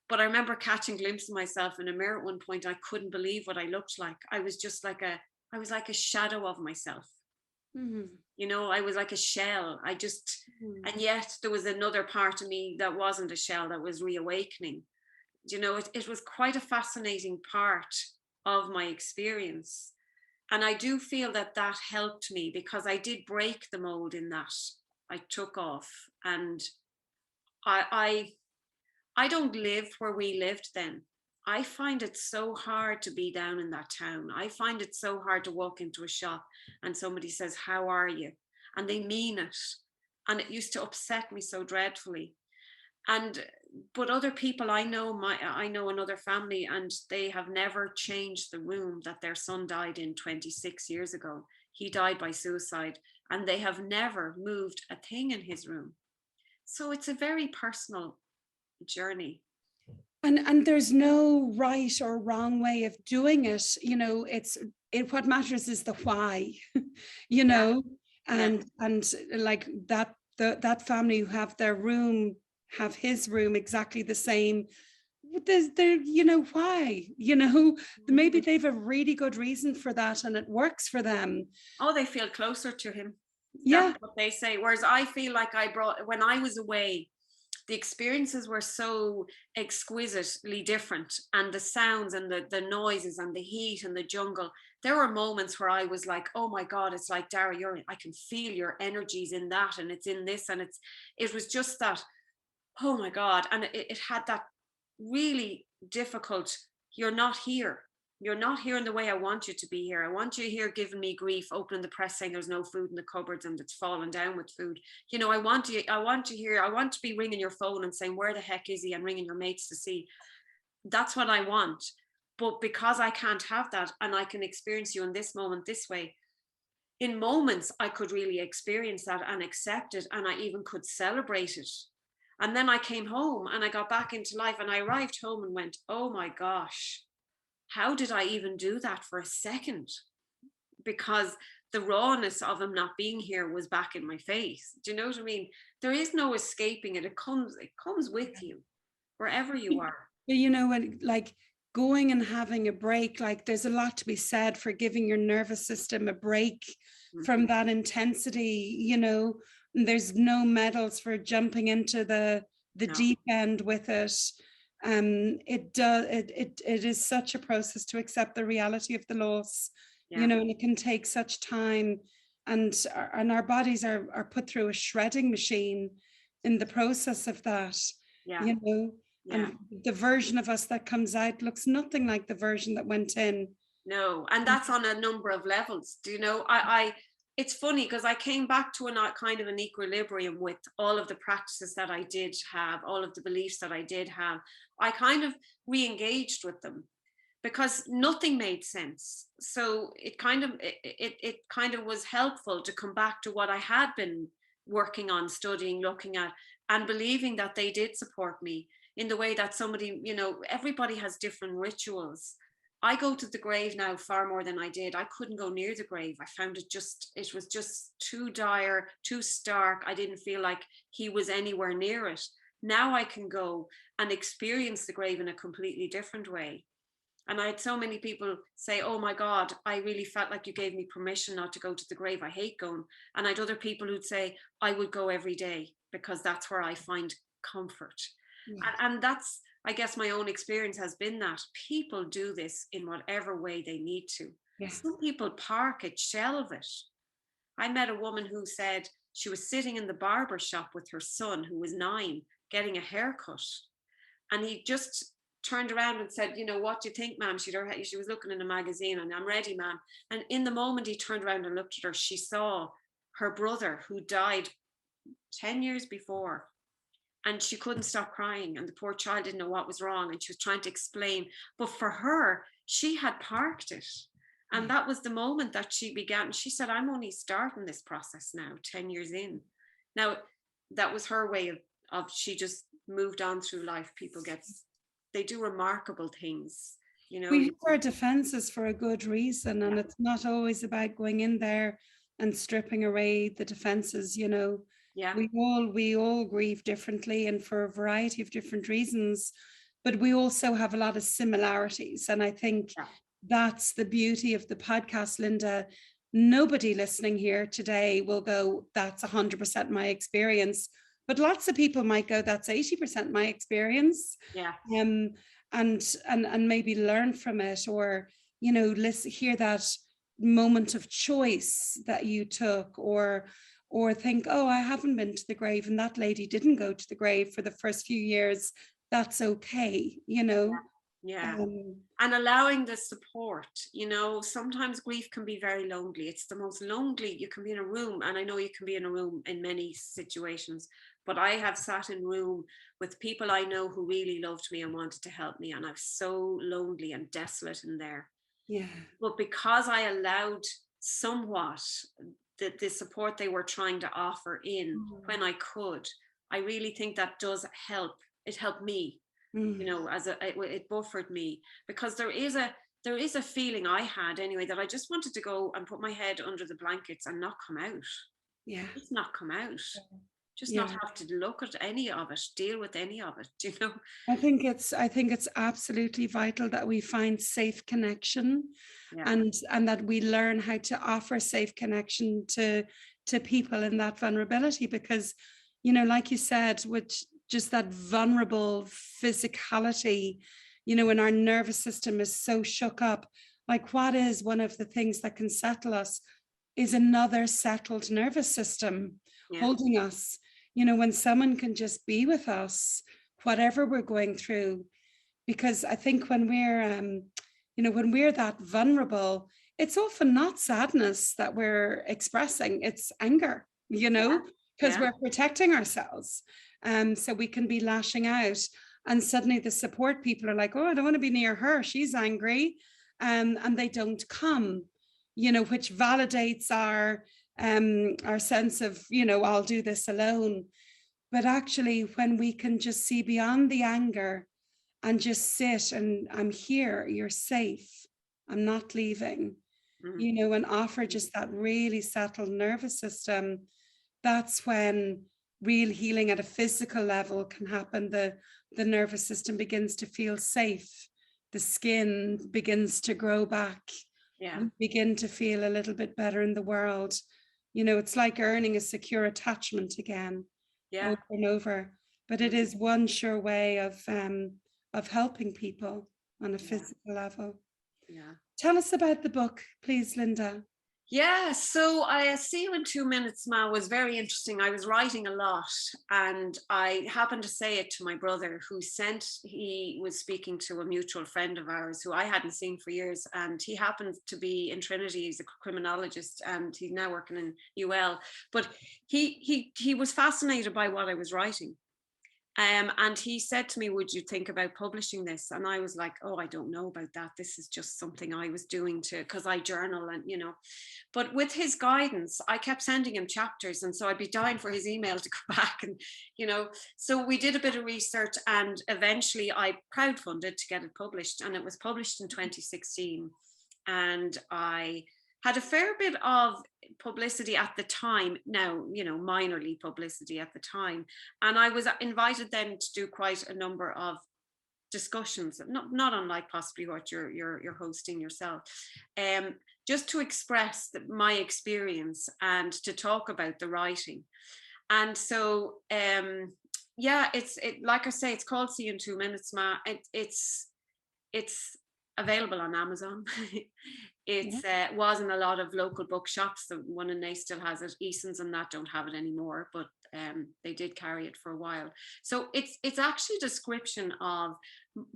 But I remember catching a glimpse of myself in a mirror at one point. I couldn't believe what I looked like. I was just like I was like a shadow of myself. Mm-hmm. You know, I was like a shell. And yet there was another part of me that wasn't a shell, that was reawakening. You know, it was quite a fascinating part of my experience. And I do feel that that helped me, because I did break the mold in that. I took off, and I don't live where we lived then. I find it so hard to be down in that town. I find it so hard to walk into a shop and somebody says, "How are you?" And they mean it. And it used to upset me so dreadfully. And but other people I know another family, and they have never changed the room that their son died in 26 years ago. He died by suicide, and they have never moved a thing in his room. So it's a very personal journey. And there's no right or wrong way of doing it. You know, what matters is the why, you know, Yeah. and like that family who have his room exactly the same. There, you know, why, you know, maybe they've a really good reason for that and it works for them. Oh, they feel closer to him. Yeah. That's what they say. Whereas I feel like when I was away, the experiences were so exquisitely different, and the sounds and the noises and the heat and the jungle. There were moments where I was like, oh my God, it's like, Dara, I can feel your energies in that, and it's in this, and it was just that, oh my God. And it had that really difficult, you're not here. You're not here in the way I want you to be here. I want you here giving me grief, opening the press saying there's no food in the cupboards and it's fallen down with food. You know, I want you here. I want to be ringing your phone and saying, where the heck is he? And ringing your mates to see. That's what I want. But because I can't have that, and I can experience you in this moment this way, in moments I could really experience that and accept it, and I even could celebrate it. And then I came home and I got back into life, and I arrived home and went, oh my gosh, how did I even do that for a second? Because the rawness of him not being here was back in my face. Do you know what I mean? There is no escaping it. It comes with you wherever you are. You know, when like going and having a break, like there's a lot to be said for giving your nervous system a break from that intensity, you know. And there's no medals for jumping into the deep end with it. It is such a process to accept the reality of the loss, you know, and it can take such time, and our bodies are put through a shredding machine in the process of that, you know. And the version of us that comes out looks nothing like the version that went in. No, and that's on a number of levels. Do you know, it's funny because I came back to a kind of an equilibrium with all of the practices that I did have, all of the beliefs that I did have. I kind of re-engaged with them because nothing made sense. So it kind of was helpful to come back to what I had been working on, studying, looking at, and believing that they did support me in the way that somebody, you know, everybody has different rituals. I go to the grave now far more than I did. I couldn't go near the grave. I found it was just too dire, too stark. I didn't feel like he was anywhere near it. Now I can go and experience the grave in a completely different way. And I had so many people say, oh my God, I really felt like you gave me permission not to go to the grave. I hate going. And I had other people who'd say, I would go every day because that's where I find comfort. And that's, I guess, my own experience has been that people do this in whatever way they need to. Some people park it, shelve it. I met a woman who said she was sitting in the barber shop with her son, who was 9, getting a haircut. And he just turned around and said, what do you think, ma'am? She was looking in a magazine, and I'm ready, ma'am. And in the moment he turned around and looked at her, she saw her brother who died 10 years before. And she couldn't stop crying. And the poor child didn't know what was wrong. And she was trying to explain. But for her, she had parked it. And that was the moment that she began. She said, I'm only starting this process now, 10 years in. Now, that was her way of she just moved on through life. People they do remarkable things. We use our defenses for a good reason. And it's not always about going in there and stripping away the defenses, Yeah. We all grieve differently and for a variety of different reasons, but we also have a lot of similarities. And I think that's the beauty of the podcast, Linda. Nobody listening here today will go, that's 100% my experience, but lots of people might go, that's 80% my experience. Yeah. And maybe learn from it, or, hear that moment of choice that you took, or think, oh, I haven't been to the grave and that lady didn't go to the grave for the first few years. That's okay, Yeah. And allowing the support, sometimes grief can be very lonely. It's the most lonely. You can be in a room, and I know you can be in a room in many situations, but I have sat in room with people I know who really loved me and wanted to help me, and I was so lonely and desolate in there. Yeah. But because I allowed somewhat the support they were trying to offer in when I could, I really think that does help. It helped me, it buffered me, because there is a feeling I had anyway that I just wanted to go and put my head under the blankets and not come out. Yeah. Just not come out. Just not have to look at any of it, deal with any of it, I think it's absolutely vital that we find safe connection, and that we learn how to offer safe connection to people in that vulnerability, because, like you said, with just that vulnerable physicality, when our nervous system is so shook up, like, what is one of the things that can settle us is another settled nervous system holding us. When someone can just be with us, whatever we're going through, because I think when we're that vulnerable, it's often not sadness that we're expressing, it's anger, because we're protecting ourselves. So we can be lashing out, and suddenly the support people are like, oh, I don't want to be near her, she's angry, and they don't come, which validates our sense of, I'll do this alone. But actually, when we can just see beyond the anger and just sit and, I'm here, you're safe, I'm not leaving, and offer just that really settled nervous system, that's when real healing at a physical level can happen. The nervous system begins to feel safe, the skin begins to grow back, you begin to feel a little bit better in the world. It's like earning a secure attachment again, over and over. But it is one sure way of helping people on a physical level. Tell us about the book, please, Linda. Yeah, so I See You in 2 Minutes, Ma, was very interesting. I was writing a lot, and I happened to say it to my brother, he was speaking to a mutual friend of ours who I hadn't seen for years, and he happened to be in Trinity. He's a criminologist, and he's now working in UL, but he was fascinated by what I was writing. And he said to me, would you think about publishing this? And I was like, oh, I don't know about that. This is just something I was doing because I journal, and, but with his guidance, I kept sending him chapters. And so I'd be dying for his email to go back. And, so we did a bit of research, and eventually I crowdfunded to get it published. And it was published in 2016. And I had a fair bit of publicity at the time, now, minorly publicity at the time. And I was invited then to do quite a number of discussions, not unlike possibly what you're hosting yourself, just to express my experience and to talk about the writing. And so, like I say, it's called See You in 2 Minutes, Ma. It's available on Amazon. It was in a lot of local bookshops. The one in Naas still has it. Eason's and that don't have it anymore, but they did carry it for a while. So it's actually a description of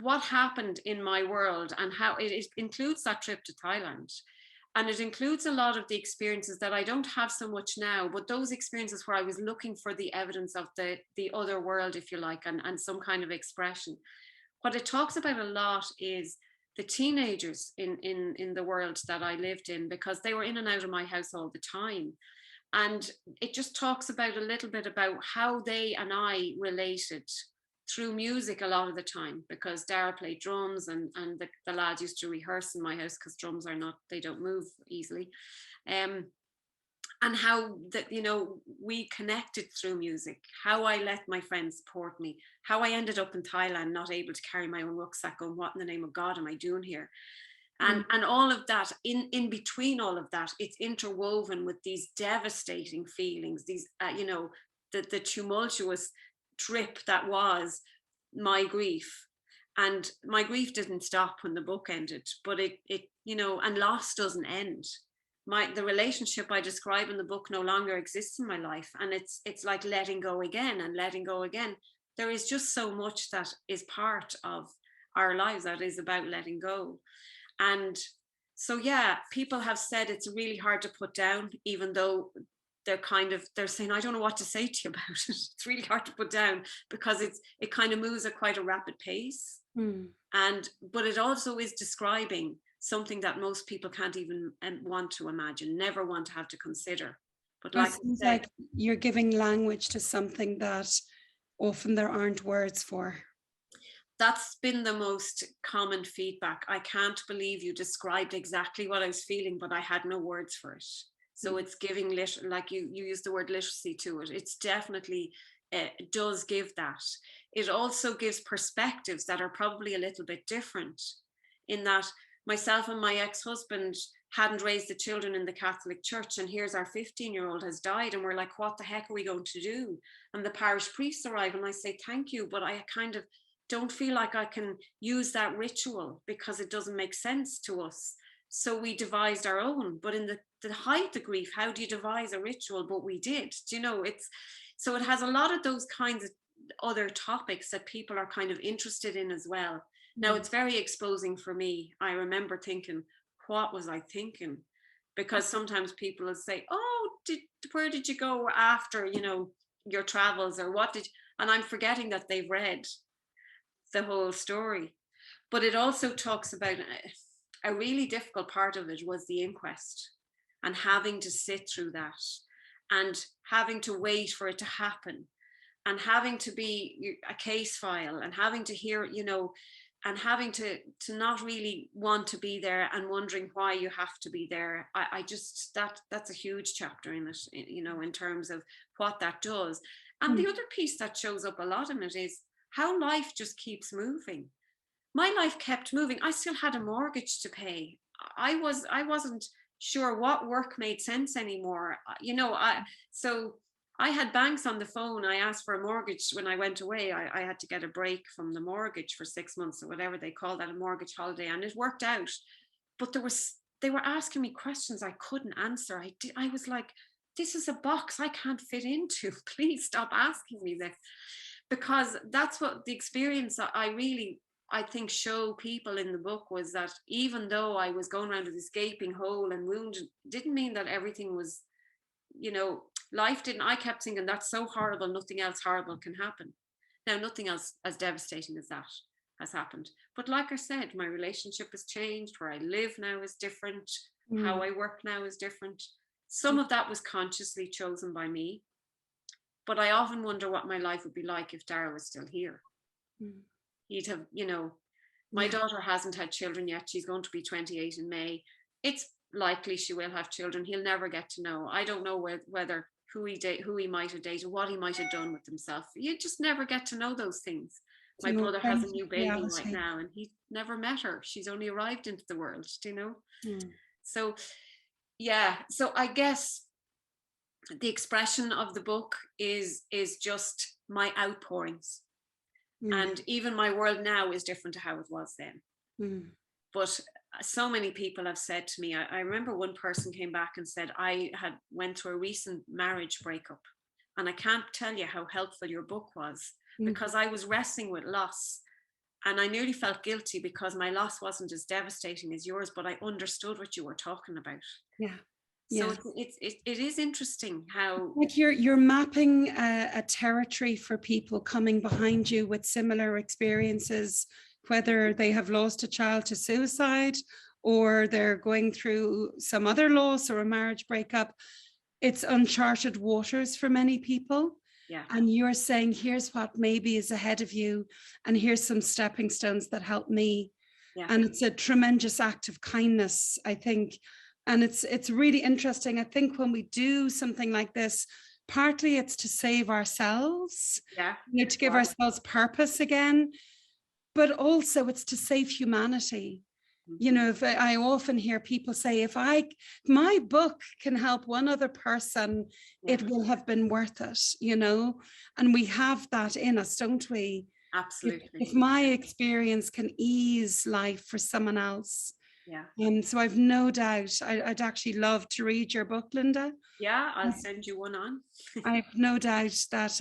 what happened in my world and how it includes that trip to Thailand. And it includes a lot of the experiences that I don't have so much now, but those experiences where I was looking for the evidence of the other world, if you like, and some kind of expression. What it talks about a lot is the teenagers in the world that I lived in, because they were in and out of my house all the time. And it just talks about a little bit about how they and I related through music a lot of the time, because Dara played drums and the lads used to rehearse in my house because drums are not, they don't move easily. And how that, you know, we connected through music, how I let my friends support me, how I ended up in Thailand, not able to carry my own rucksack, going, what in the name of God am I doing here? And all of that, in between all of that, it's interwoven with these devastating feelings, these, you know, the tumultuous trip that was my grief. And my grief didn't stop when the book ended, but it you know, and loss doesn't end. The relationship I describe in the book no longer exists in my life, and it's like letting go again and letting go again. There is just so much that is part of our lives that is about letting go. And so yeah, people have said it's really hard to put down, even though they're saying, I don't know what to say to you about it. It's really hard to put down because it kind of moves at quite a rapid pace. But it also is describing something that most people can't even want to imagine, never want to have to consider. But like, it seems like you're giving language to something that often there aren't words for. That's been the most common feedback. I can't believe you described exactly what I was feeling, but I had no words for it. So it's giving, like you use the word literacy to it. It's definitely, it does give that. It also gives perspectives that are probably a little bit different, in that myself and my ex-husband hadn't raised the children in the Catholic Church, and here's our 15-year-old has died, and we're like, what the heck are we going to do? And the parish priest arrived, and I say, thank you, but I kind of don't feel like I can use that ritual because it doesn't make sense to us. So we devised our own. But in the height of grief, how do you devise a ritual? But we did. Do you know, so it has a lot of those kinds of other topics that people are kind of interested in as well. Now, it's very exposing for me. I remember thinking, what was I thinking? Because sometimes people will say, oh, where did you go after, you know, your travels, or what did, and I'm forgetting that they've read the whole story. But it also talks about a really difficult part of it was the inquest, and having to sit through that, and having to wait for it to happen, and having to be a case file, and having to hear, you know, and having to not really want to be there, and wondering why you have to be there. I just, that's a huge chapter in it, you know, in terms of what that does. And the other piece that shows up a lot in it is how life just keeps moving. My life kept moving. I still had a mortgage to pay. I wasn't sure what work made sense anymore. You know, so I had banks on the phone. I asked for a mortgage when I went away. I had to get a break from the mortgage for 6 months, or whatever they call that, a mortgage holiday, and it worked out. But they were asking me questions I couldn't answer. I was like, this is a box I can't fit into. Please stop asking me this. Because that's what the experience I think show people in the book was, that even though I was going around with this gaping hole and wounded, didn't mean that everything was, you know, life didn't. I kept thinking, that's so horrible, nothing else horrible can happen. Now, nothing else as devastating as that has happened. But like I said, my relationship has changed. Where I live now is different. How I work now is different. Some of that was consciously chosen by me. But I often wonder what my life would be like if Dara was still here. He'd have, you know, my daughter hasn't had children yet. She's going to be 28 in May. It's likely she will have children. He'll never get to know. I don't know whether who he might have dated, what he might have done with himself. You just never get to know those things. My brother has a new baby right now, and he never met her. She's only arrived into the world, do you know? So, yeah. So I guess the expression of the book is just my outpourings. And even my world now is different to how it was then. But so many people have said to me, I remember one person came back and said, I had went through a recent marriage breakup, and I can't tell you how helpful your book was, because I was wrestling with loss, and I nearly felt guilty because my loss wasn't as devastating as yours, but I understood what you were talking about. Yeah. So Yeah. it is interesting how, like you're mapping a territory for people coming behind you with similar experiences, whether they have lost a child to suicide or they're going through some other loss or a marriage breakup. It's uncharted waters for many people. yeah, And you're saying, here's what maybe is ahead of you, and here's some stepping stones that help me. yeah, And it's a tremendous act of kindness, I think. And it's really interesting. I think when we do something like this, partly it's to save ourselves, yeah, to give ourselves purpose again, but also it's to save humanity. If I often hear people say, if my book can help one other person, it will have been worth it, and we have that in us, don't we? absolutely. If my experience can ease life for someone else. Yeah. So I've no doubt I'd actually love to read your book, Linda. Yeah, I'll send you one on. I have no doubt that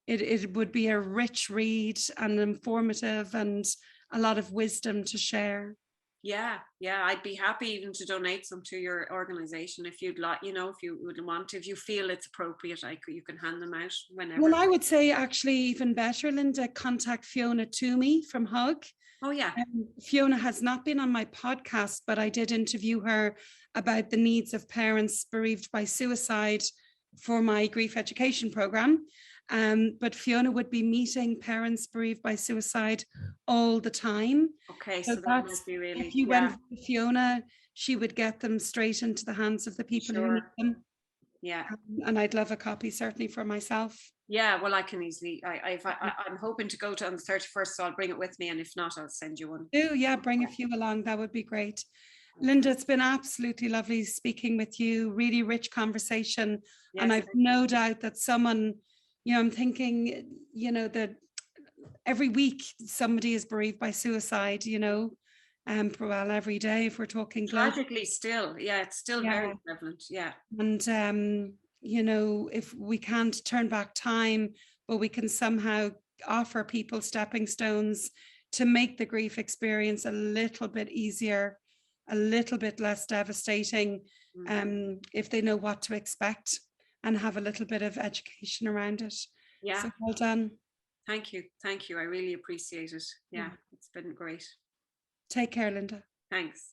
it would be a rich read and informative and a lot of wisdom to share. Yeah, I'd be happy even to donate some to your organization if you'd like, if you would want, if you feel it's appropriate, you can hand them out whenever. Well, I would say actually even better, Linda, contact Fiona Toomey from Hug. Oh, yeah. Fiona has not been on my podcast, but I did interview her about the needs of parents bereaved by suicide for my grief education program. But Fiona would be meeting parents bereaved by suicide all the time. Okay, so that might be really, if you went with Fiona, she would get them straight into the hands of the people who need them. Yeah. And I'd love a copy, certainly, for myself. Yeah, well, I can easily, I'm hoping to go to on the 31st, so I'll bring it with me. And if not, I'll send you one. Oh, yeah, bring a few along. That would be great. Linda, it's been absolutely lovely speaking with you. Really rich conversation. Yes, and I've no doubt that someone, I'm thinking, that every week somebody is bereaved by suicide, well, every day if we're talking tragically still. Yeah, it's still very prevalent. Yeah. And, if we can't turn back time, but we can somehow offer people stepping stones to make the grief experience a little bit easier, a little bit less devastating, if they know what to expect and have a little bit of education around it. Yeah. So well done. Thank you. I really appreciate it. Yeah, it's been great. Take care, Linda. Thanks.